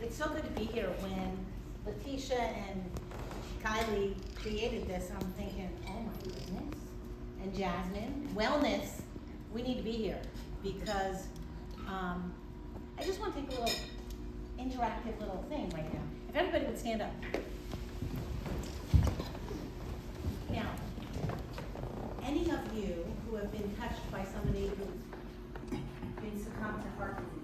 It's so good to be here. When Letitia and Kylie created this, I'm thinking, oh my goodness. And Jasmine, wellness, we need to be here because I just want to take a little interactive little thing right now. If everybody would stand up. Now, any of you who have been touched by somebody who's been succumbed to heart disease?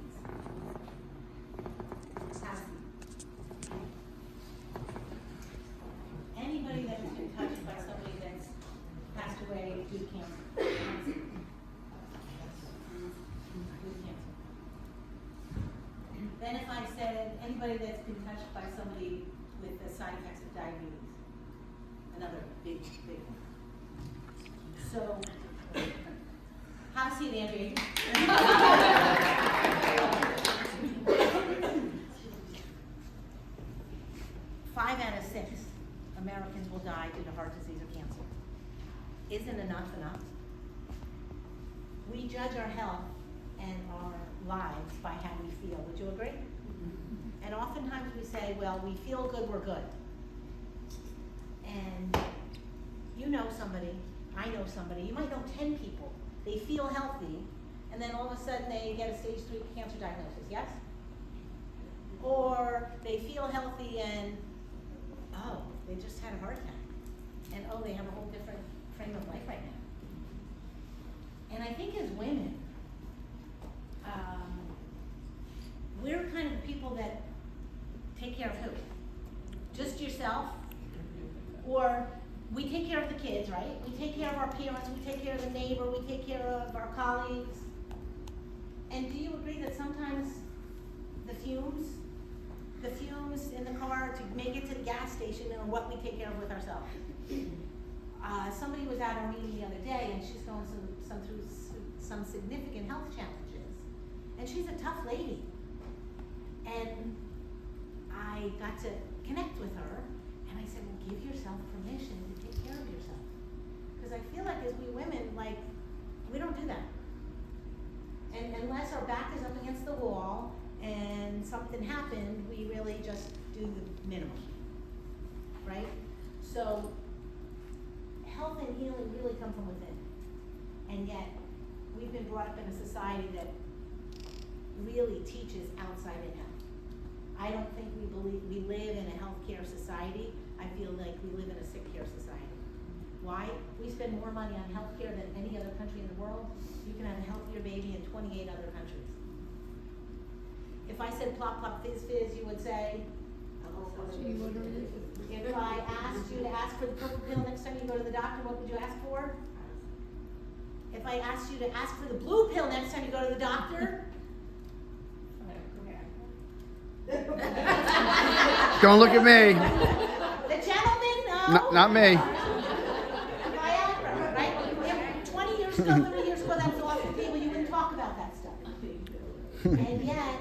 Anybody that has been touched by somebody that's passed away due to cancer? Due to cancer. Then if I said anybody that's been touched by somebody with the side effects of diabetes, another big one. So, have a seat, Andrea. 5 out of 6 Americans will die due to heart disease or cancer. Isn't enough? We judge our health and our lives by how we feel. Would you agree? Mm-hmm. And oftentimes we say, well, we feel good, we're good. And you know somebody, I know somebody, you might know 10 people. They feel healthy, and then all of a sudden they get a stage 3 cancer diagnosis, yes? Or they feel healthy and, oh, they just had a heart attack. And oh, they have a whole different frame of life right now. And I think as women, we're kind of the people that take care of who? Just yourself? Or we take care of the kids, right? We take care of our parents, we take care of the neighbor, we take care of our colleagues. And do you agree that sometimes the fumes in the car to make it to the gas station are what we take care of with ourselves? Somebody was at our meeting the other day and she's going through some significant health challenges. And she's a tough lady. And I got to connect with her and I said, well, give yourself permission to take care of yourself. Because I feel like as we women, like, we don't do that. And unless our back is up against the wall and something happened, we really just do the minimum, right? So health and healing really come from within. And yet, we've been brought up in a society that really teaches outside in health. I don't think we live in a healthcare society. I feel like we live in a sick care society. Why? We spend more money on healthcare than any other country in the world. You can have a healthier baby in 28 other countries. If I said plop, plop, fizz, fizz, you would say? If I asked you to ask for the purple pill next time you go to the doctor, what would you ask for? If I asked you to ask for the blue pill next time you go to the doctor? Don't look at me. The gentleman? No. Not me. Viagra, right? 20 years ago, 30 years ago, that was off the table. You wouldn't talk about that stuff. And yet,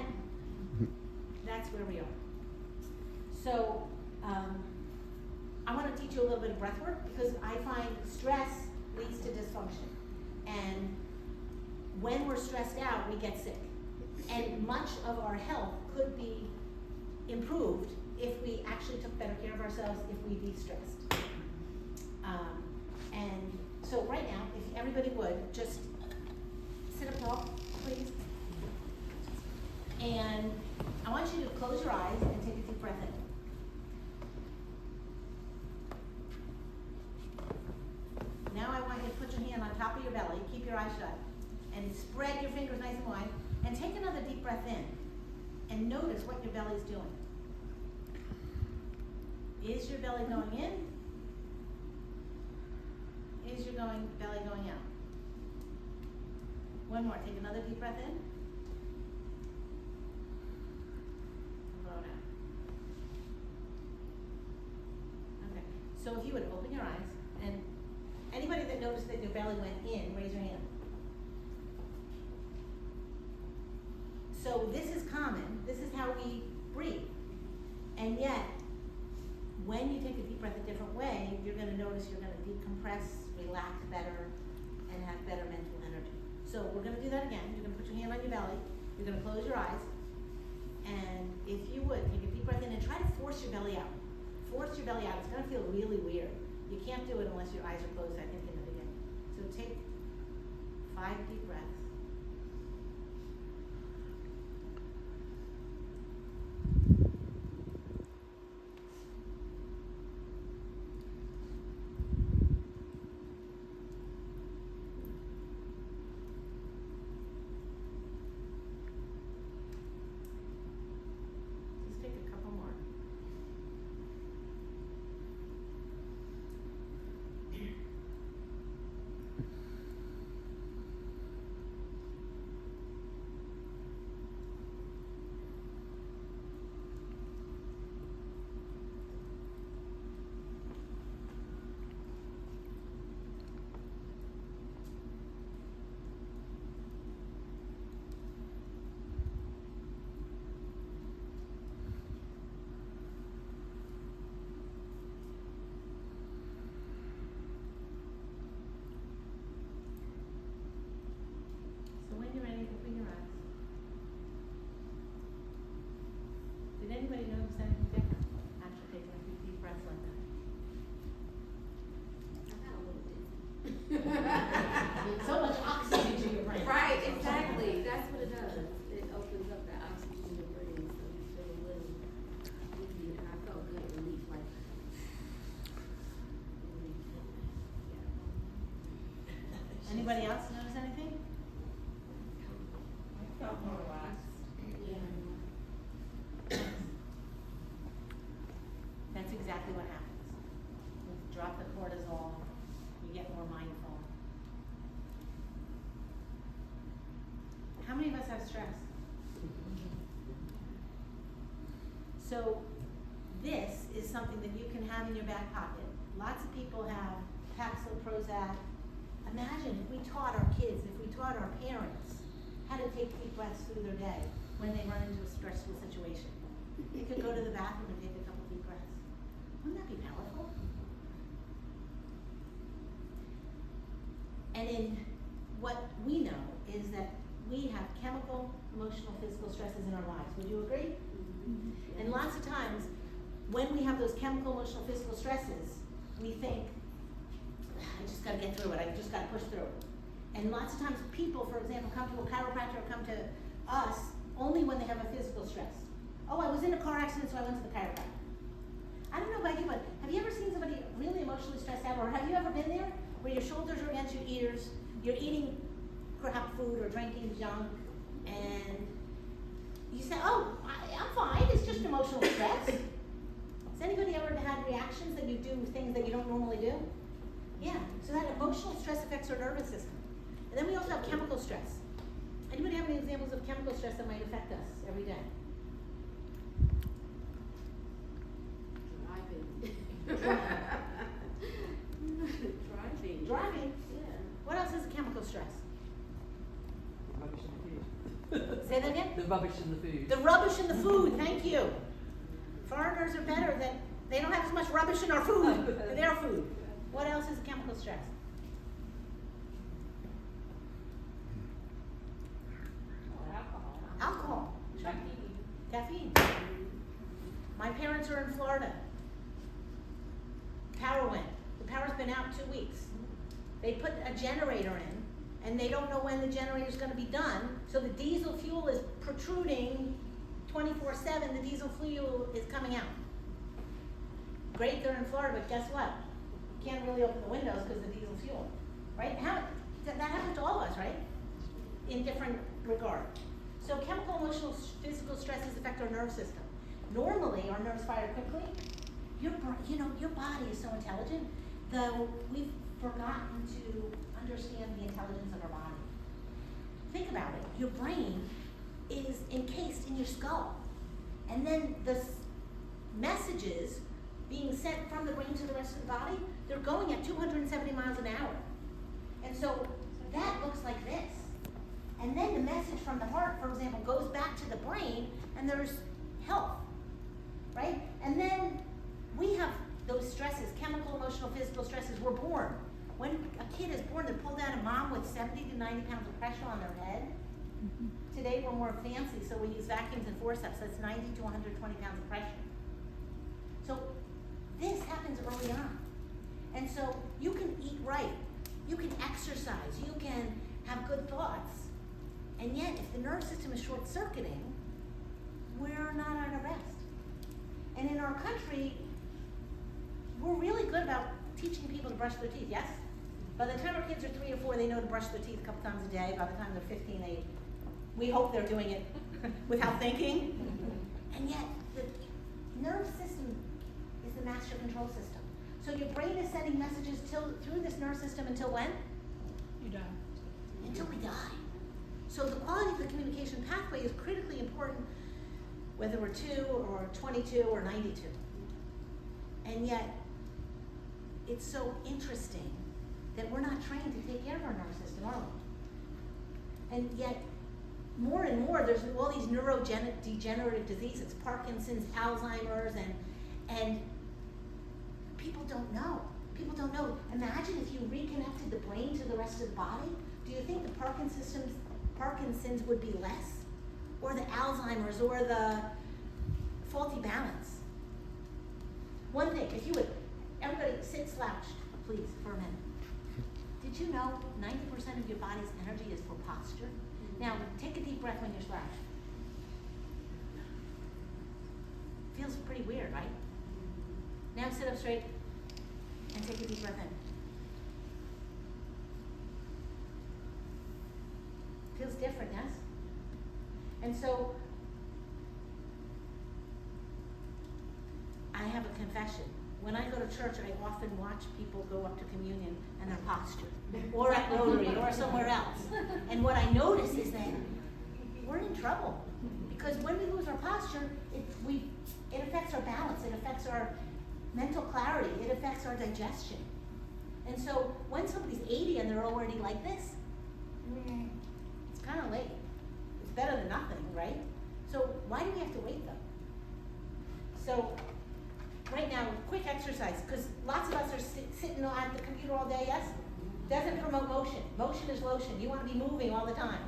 that's where we are. So, I want to teach you a little bit of breath work because I find stress leads to dysfunction. And when we're stressed out, we get sick. And much of our health could be improved if we actually took better care of ourselves, if we de-stressed. And so right now, if everybody would, just sit up tall, please. And I want you to close your eyes and take a deep breath in. Now I want you to put your hand on top of your belly, keep your eyes shut, and spread your fingers nice and wide, and take another deep breath in, and notice what your belly's doing. Is your belly going in? Is your belly going out? One more, take another deep breath in. And blow it out. Okay, so if you would open your eyes, and anybody that noticed that your belly went in, raise your hand. So this is common, this is how we breathe. And yet, when you take a deep breath a different way, you're going to notice you're going to decompress, relax better, and have better mental energy. So we're going to do that again. You're going to put your hand on your belly, you're going to close your eyes, and if you would, take a deep breath in and try to force your belly out. Force your belly out. It's gonna feel really weird. You can't do it unless your eyes are closed, I think, in the beginning. So take 5 deep breaths. Just take a couple more. So when you're ready, open your eyes. Did anybody notice anything different after taking a few deep breaths like that? I got a little dizzy. So much oxygen to your brain. Right, exactly. That's what it does. It opens up that oxygen in the brain, so you feel a little dizzy, and I felt good relief, like Anybody else notice anything? I felt more relaxed. Yeah. That's exactly what happens. You drop the cortisol, you get more mindful. How many of us have stress? So this is something that you can have in your back pocket. Lots of people have Paxil, Prozac. Imagine if we taught our kids, if we taught our parents how to take deep breaths through their day when they run into a stressful situation. They could go to the bathroom and take a couple deep breaths. Wouldn't that be powerful? And in what we know is that we have chemical, emotional, physical stresses in our lives. Would you agree? Mm-hmm. And lots of times, when we have those chemical, emotional, physical stresses, we think, I just gotta get through it, I just gotta push through it. And lots of times people, for example, come to a chiropractor or come to us only when they have a physical stress. Oh, I was in a car accident, so I went to the chiropractor. I don't know about you, but have you ever seen somebody really emotionally stressed out, or have you ever been there where your shoulders are against your ears, you're eating crap food or drinking junk, and you say, oh, I'm fine, it's just emotional stress. Has anybody ever had reactions that you do things that you don't normally do? Yeah, so that emotional stress affects our nervous system. And then we also have chemical stress. Anybody have any examples of chemical stress that might affect us every day? Driving. Driving. Yeah. What else is a chemical stress? Rubbish in the food. Say that again? The rubbish in the food. The rubbish in the food, thank you. Foreigners are better than, they don't have as much rubbish in our food, in their food. What else is a chemical stress? Alcohol. Alcohol. Sure. Caffeine. My parents are in Florida. Power went. The power's been out 2 weeks. They put a generator in, and they don't know when the generator's gonna be done, so the diesel fuel is protruding 24/7, the diesel fuel is coming out. Great, they're in Florida, but guess what? You can't really open the windows because of the diesel fuel, right? That happens to all of us, right? In different regard. So chemical, emotional, physical stresses affect our nerve system. Normally, our nerves fire quickly. Your body is so intelligent, though we've forgotten to understand the intelligence of our body. Think about it. Your brain is encased in your skull. And then the messages being sent from the brain to the rest of the body, they're going at 270 miles an hour. And so that looks like this. And then the message from the heart, for example, goes back to the brain, and there's health, right? And then we have those stresses, chemical, emotional, physical stresses. We're born. When a kid is born, they're pulled out of mom with 70 to 90 pounds of pressure on their head. Today we're more fancy, so we use vacuums and forceps. That's 90 to 120 pounds of pressure. So this happens early on. And so you can eat right, you can exercise, you can have good thoughts. And yet, if the nervous system is short-circuiting, we're not at our best. And in our country, we're really good about teaching people to brush their teeth, yes? By the time our kids are 3 or 4, they know to brush their teeth a couple times a day. By the time they're 15, we hope they're doing it without thinking. And yet, the nervous system is the master control system. So your brain is sending messages through this nervous system until when? You die. Until we die. So the quality of the communication pathway is critically important, whether we're 2 or 22 or 92. And yet, it's so interesting that we're not trained to take care of our nervous system, are we? And yet, more and more, there's all these neurodegenerative diseases, Parkinson's, Alzheimer's, and people don't know. People don't know. Imagine if you reconnected the brain to the rest of the body. Do you think the Parkinson's would be less? Or the Alzheimer's, or the faulty balance? One thing, if you would, everybody sit slouched, please, for a minute. Did you know 90% of your body's energy is for posture? Now, take a deep breath when you're slouched. Feels pretty weird, right? Now sit up straight and take a deep breath in. Feels different, yes? And so, I have a confession. When I go to church, I often watch people go up to communion and their posture, or at Rotary, or somewhere else. And what I notice is that we're in trouble, because when we lose our posture, it affects our balance, it affects our mental clarity, it affects our digestion. And so when somebody's 80 and they're already like this, it's kind of late. It's better than nothing, right? So why do we have to wait though? So right now, quick exercise, because lots of us are sitting at the computer all day, yes? Doesn't promote motion. Motion is lotion. You want to be moving all the time.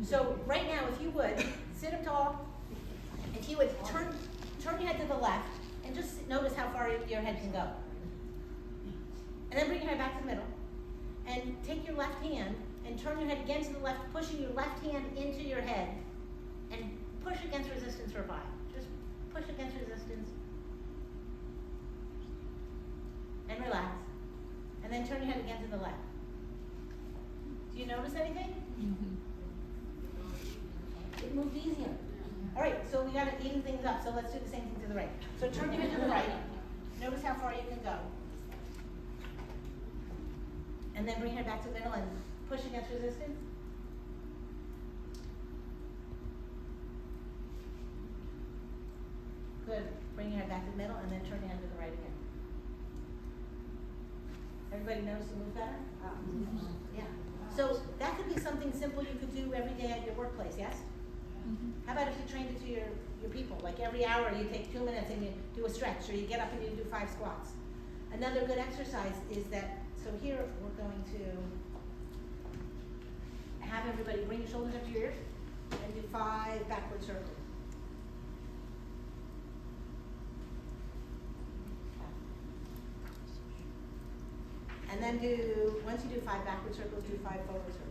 So right now, if you would, sit up tall. If you would turn your head to the left, and just notice how far your head can go. And then bring your head back to the middle. And take your left hand, and turn your head again to the left, pushing your left hand into your head, and push against resistance for 5. Just push against resistance. And relax. And then turn your head again to the left. Do you notice anything? It moved easier. All right, so we got to even things up, so let's do the same thing to the right. So turn your head to the right. Notice how far you can go. And then bring your head back to the middle and push against resistance. Good. Bring your head back to the middle and then turn your head to the right again. Everybody notice the move better? Yeah. So that could be something simple you could do every day at your workplace, yes? How about if you trained it to your people? Like every hour you take 2 minutes and you do a stretch, or you get up and you do 5 squats. Another good exercise is that, so here we're going to have everybody bring your shoulders up to your ears and do 5 backward circles. And then once you do 5 backward circles, do 5 forward circles.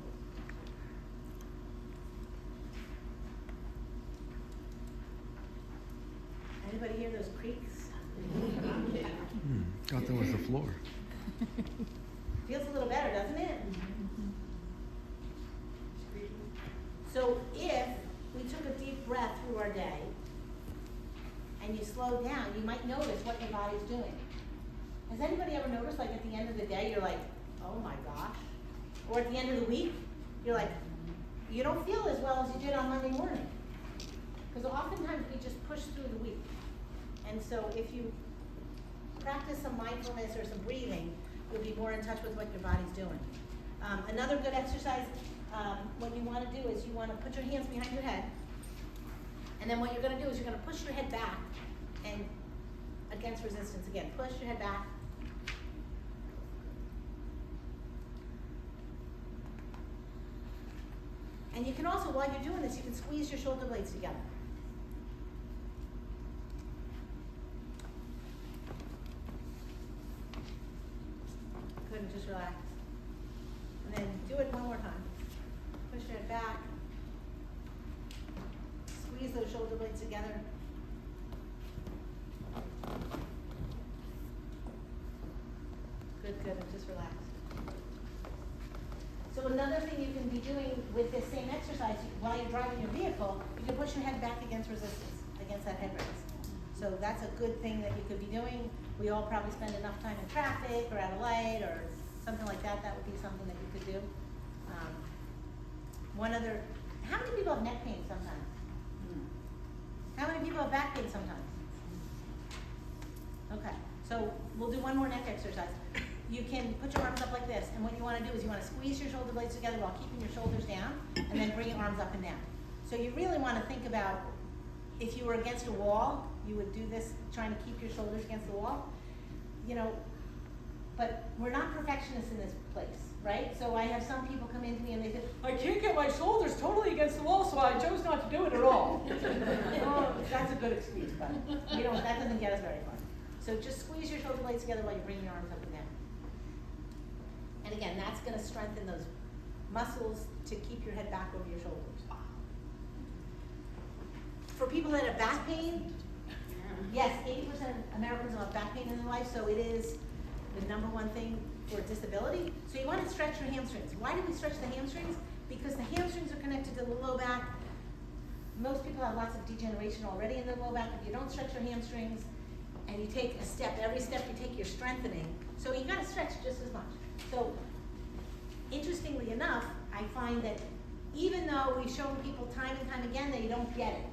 Anybody hear those creaks? Thought that was the floor. Feels a little better, doesn't it? So if we took a deep breath through our day and you slowed down, you might notice what your body's doing. Has anybody ever noticed, like at the end of the day, you're like, oh my gosh? Or at the end of the week, you're like, you don't feel as well as you did on Monday morning. Because oftentimes we just push through the week. And so if you practice some mindfulness or some breathing, you'll be more in touch with what your body's doing. Another good exercise, what you want to do is you want to put your hands behind your head. And then what you're going to do is you're going to push your head back and against resistance again. Push your head back. And you can also, while you're doing this, you can squeeze your shoulder blades together. Good, and just relax. And then do it one more time. Push your head back. Squeeze those shoulder blades together. Good, and just relax. So another thing you can be doing with this same exercise while you're driving your vehicle, you can push your head back against resistance, against that headrest. So that's a good thing that you could be doing. We all probably spend enough time in traffic or at a light or something like that. That would be something that you could do. How many people have neck pain sometimes? How many people have back pain sometimes? Okay, so we'll do one more neck exercise. You can put your arms up like this, and what you want to do is you want to squeeze your shoulder blades together while keeping your shoulders down, and then bring your arms up and down. So you really want to think about, if you were against a wall, you would do this, trying to keep your shoulders against the wall. You know, but we're not perfectionists in this place, right? So I have some people come into me and they say, I can't get my shoulders totally against the wall, so I chose not to do it at all. Oh, that's a good excuse, but that doesn't get us very far. So just squeeze your shoulder blades together while you're bringing your arms up and down. And again, that's going to strengthen those muscles to keep your head back over your shoulders. For people that have back pain, yes, 80% of Americans will have back pain in their life, so it is the #1 thing for disability. So you want to stretch your hamstrings. Why do we stretch the hamstrings? Because the hamstrings are connected to the low back. Most people have lots of degeneration already in the low back. If you don't stretch your hamstrings and you take a step, every step you take, you're strengthening. So you got to stretch just as much. So interestingly enough, I find that even though we've shown people time and time again that you don't get it,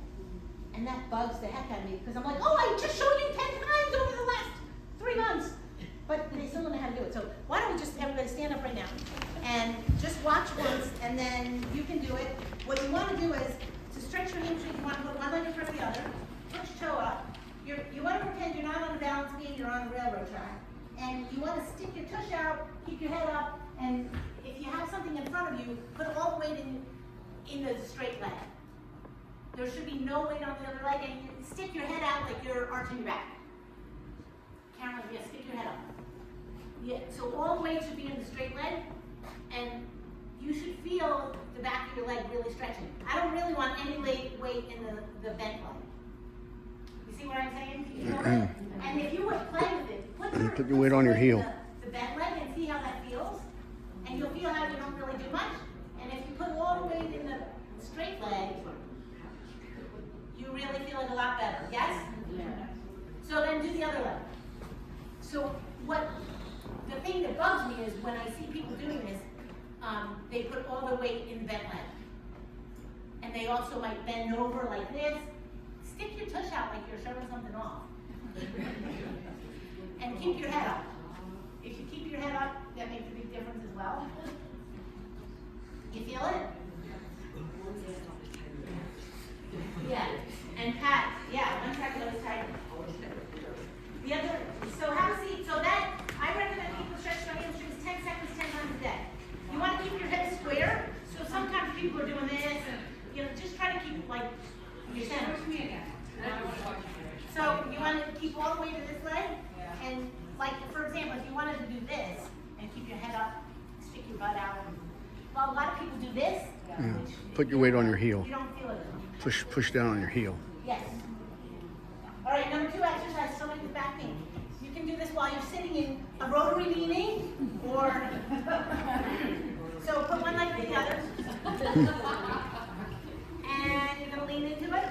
and that bugs the heck out of me, because I'm like, oh, I just showed you 10 times over the last 3 months. But they still don't know how to do it. So why don't we just, everybody stand up right now and just watch once, and then you can do it. What you want to do is, to stretch your hamstrings, you want to put one leg in front of the other, put your toe up. You want to pretend you're not on a balance beam, you're on a railroad track. And you want to stick your tush out, keep your head up, and if you have something in front of you, put all the weight in the straight leg. There should be no weight on the other leg, and you stick your head out like you're arching your back. Cameron, yeah, stick your head up. Yeah, so all the weight should be in the straight leg, and you should feel the back of your leg really stretching. I don't really want any weight in the bent leg. You see what I'm saying? You feel it? And if you would play with it, put your weight on your heel. The bent leg, and see how that feels. And you'll feel how you don't really do much. And if you put all the weight in the straight leg, you really feel it a lot better. Yes? Yeah. So then do the other leg. So the thing that bugs me is when I see people doing this, they put all the weight in the bent leg. And they also might bend over like this. Stick your tush out like you're showing something off. And keep your head up. If you keep your head up, that makes a big difference as well. You feel it? Yeah. And pat, yeah, one track goes tighter. The other, so have a seat. So that, I recommend people stretch their hamstrings 10 seconds, 10 times a day. You want to keep your head square. So sometimes people are doing this, and just try to keep like your center. So you want to keep all the way to this leg, and like for example, if you wanted to do this and keep your head up, stick your butt out. Well, a lot of people do this. Yeah. Put your weight on your heel. You don't feel it. Push down on your heel. Yes. All right, #2 exercise, somebody with back pain. You can do this while you're sitting in a rotary leaning, or so put one leg to the other, and you're going to lean into it.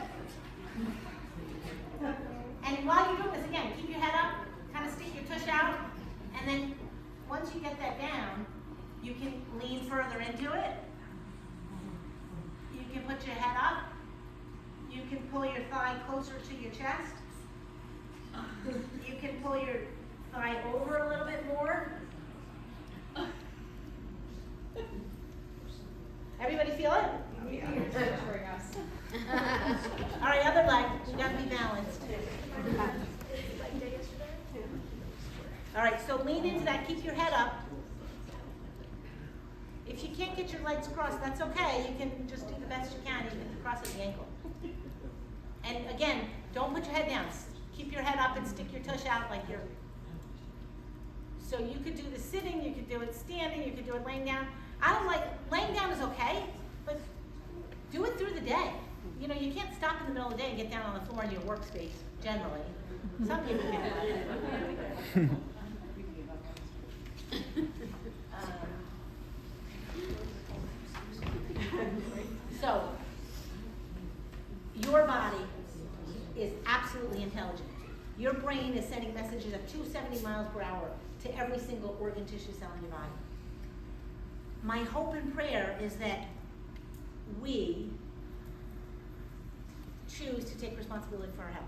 And while you're doing this, again, keep your head up, kind of stick your tush out, and then once you get that down, you can lean further into it. You can put your head up. You can pull your thigh closer to your chest. You can pull your thigh over a little bit more. Everybody feel it? All right, other leg. You got to be balanced. All right, so lean into that. Keep your head up. If you can't get your legs crossed, that's okay. You can just do the best you can, even to cross at the ankle. And again, don't put your head down. Keep your head up and stick your tush out like you're. So you could do the sitting, you could do it standing, you could do it laying down. I don't like, laying down is okay, but do it through the day. You know, you can't stop in the middle of the day and get down on the floor in your workspace, generally. Some people can. So, your body is absolutely intelligent. Your brain is sending messages at 270 miles per hour to every single organ, tissue, cell in your body. My hope and prayer is that we choose to take responsibility for our health,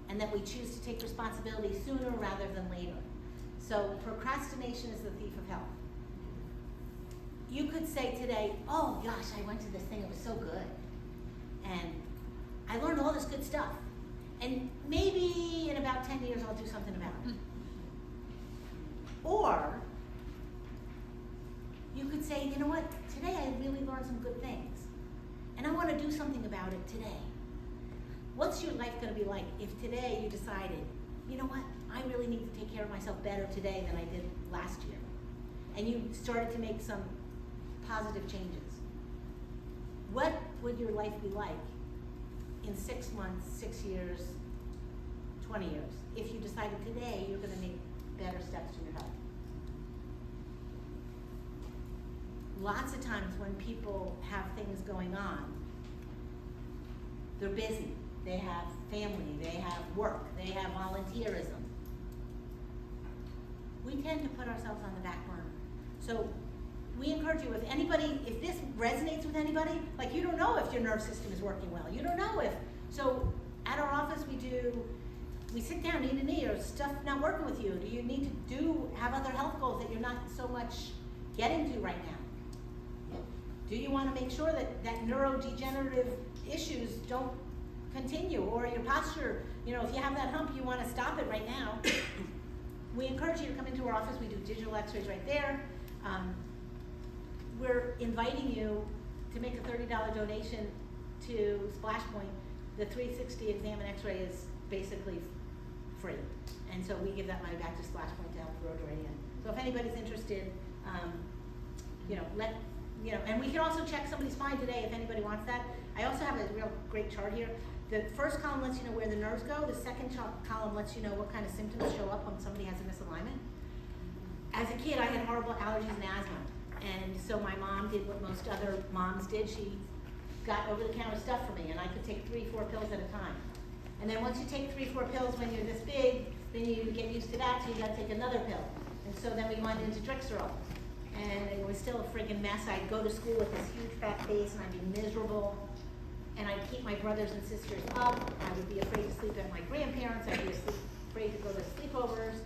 and that we choose to take responsibility sooner rather than later. So procrastination is the thief of health. You could say today, oh gosh, I went to this thing, it was so good. And I learned all this good stuff. And maybe in about 10 years I'll do something about it. Or you could say, you know what, today I really learned some good things. And I want to do something about it today. What's your life going to be like if today you decided, you know what, I really need to take care of myself better today than I did last year? And you started to make some positive changes. What would your life be like in 6 months, 6 years, 20 years, if you decided today you're going to make better steps to your health? Lots of times when people have things going on, they're busy. They have family, they have work, they have volunteerism. We tend to put ourselves on the back burner. So we encourage you, if this resonates with anybody, like you don't know if your nerve system is working well. You don't know if, so at our office we sit down knee to knee, or stuff not working with you. Do you need to have other health goals that you're not so much getting to right now? Do you want to make sure that neurodegenerative issues don't continue, or your posture, if you have that hump, you want to stop it right now? We encourage you to come into our office. We do digital x-rays right there. We're inviting you to make a $30 donation to Splash Point. The 360 exam and x-ray is basically free. And so we give that money back to Splash Point to help Rotary. So if anybody's interested, and we can also check somebody's spine today if anybody wants that. I also have a real great chart here. The first column lets you know where the nerves go. The second column lets you know what kind of symptoms show up when somebody has a misalignment. As a kid, I had horrible allergies and asthma. And so my mom did what most other moms did. She got over-the-counter stuff for me, and I could take 3-4 pills at a time. And then once you take 3-4 pills when you're this big, then you get used to that, so you gotta take another pill. And so then we went into Trixerol. And it was still a friggin' mess. I'd go to school with this huge fat face, and I'd be miserable. And I'd keep my brothers and sisters up. I would be afraid to sleep at my grandparents'. I'd be afraid to go to sleepovers.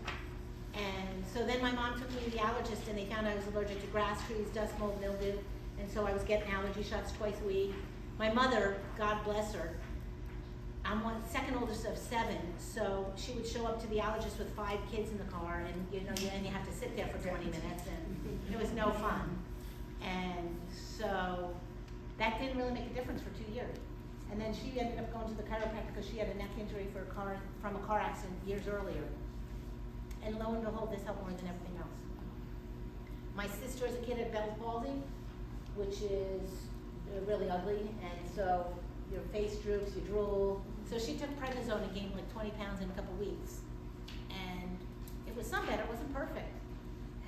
And so then my mom took me to the allergist, and they found I was allergic to grass, trees, dust, mold, mildew. And so I was getting allergy shots twice a week. My mother, God bless her, I'm second oldest of 7, so she would show up to the allergist with 5 kids in the car, and you have to sit there for 20 minutes, and it was no fun. And so that didn't really make a difference for 2 years. And then she ended up going to the chiropractor because she had a neck injury from a car accident years earlier. And lo and behold, this helped more than everything else. My sister as a kid had Bell's palsy, which is really ugly, and so your face droops, you drool. So she took prednisone and gained like 20 pounds in a couple weeks. And it was some better, it wasn't perfect.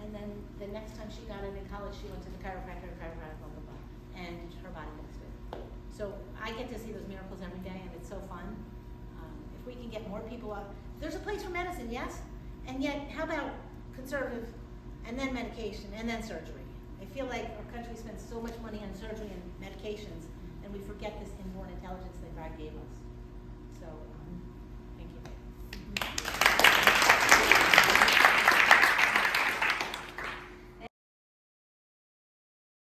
And then the next time she got it in college, she went to the chiropractor, blah, blah, blah, and her body fixed it. So I get to see those miracles every day, and it's so fun. If we can get more people up, there's a place for medicine, yes? And yet, how about conservative, and then medication, and then surgery? I feel like our country spends so much money on surgery and medications, and we forget this inborn intelligence that God gave us. So